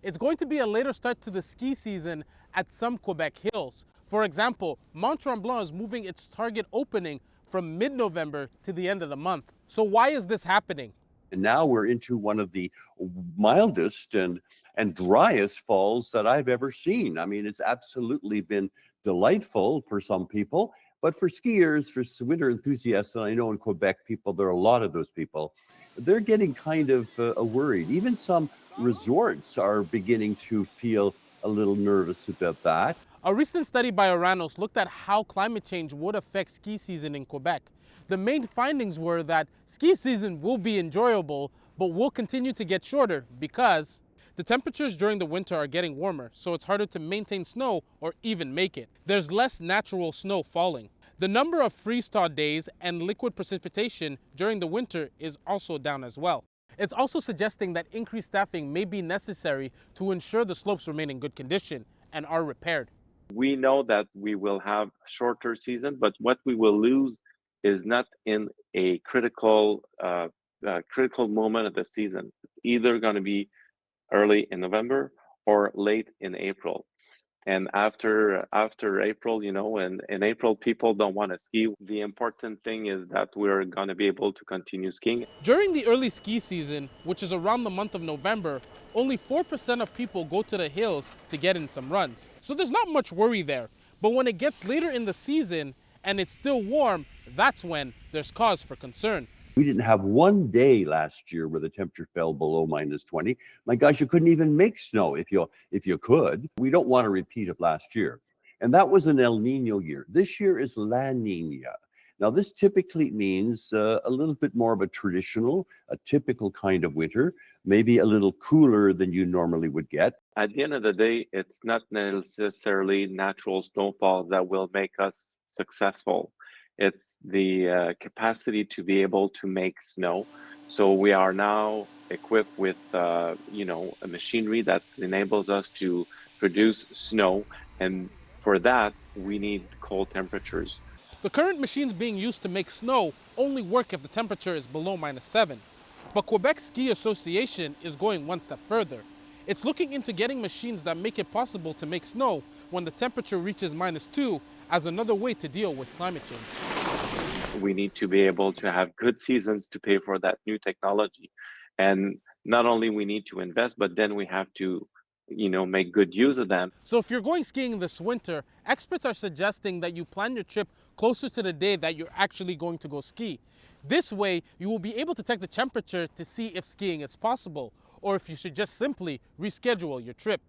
it's going to be a later start to the ski season at some Quebec hills. For example, Mont Tremblant is moving its target opening from mid-November to the end of the month. So why is this happening? And now we're into one of the mildest and driest falls that I've ever seen. I mean, it's absolutely been delightful for some people, but for skiers, for winter enthusiasts, and I know in Quebec people, there are a lot of those people, they're getting kind of worried. Even some resorts are beginning to feel a little nervous about that. A recent study by Oranos looked at how climate change would affect ski season in Quebec. The main findings were that ski season will be enjoyable, but will continue to get shorter because the temperatures during the winter are getting warmer, so it's harder to maintain snow or even make it. There's less natural snow falling. The number of freeze-thaw days and liquid precipitation during the winter is also down as well. It's also suggesting that increased staffing may be necessary to ensure the slopes remain in good condition and are repaired. We know that we will have a shorter season, but what we will lose is not in a critical moment of the season. It's either going to be early in November or late in April. And after April, you know, in April, people don't want to ski. The important thing is that we're going to be able to continue skiing. During the early ski season, which is around the month of November, only 4% of people go to the hills to get in some runs. So there's not much worry there. But when it gets later in the season and it's still warm, that's when there's cause for concern. We didn't have one day last year where the temperature fell below -20. My gosh, you couldn't even make snow if you could. We don't want a repeat of last year. And that was an El Nino year. This year is La Nina. Now, this typically means a little bit more of a typical kind of winter, maybe a little cooler than you normally would get. At the end of the day, it's not necessarily natural snowfalls that will make us successful. It's the capacity to be able to make snow. So we are now equipped with, a machinery that enables us to produce snow. And for that, we need cold temperatures. The current machines being used to make snow only work if the temperature is below -7. But Quebec Ski Association is going one step further. It's looking into getting machines that make it possible to make snow when the temperature reaches -2 as another way to deal with climate change. We need to be able to have good seasons to pay for that new technology. And not only we need to invest, but then we have to, make good use of them. So if you're going skiing this winter, experts are suggesting that you plan your trip closer to the day that you're actually going to go ski. This way, you will be able to check the temperature to see if skiing is possible, or if you should just simply reschedule your trip.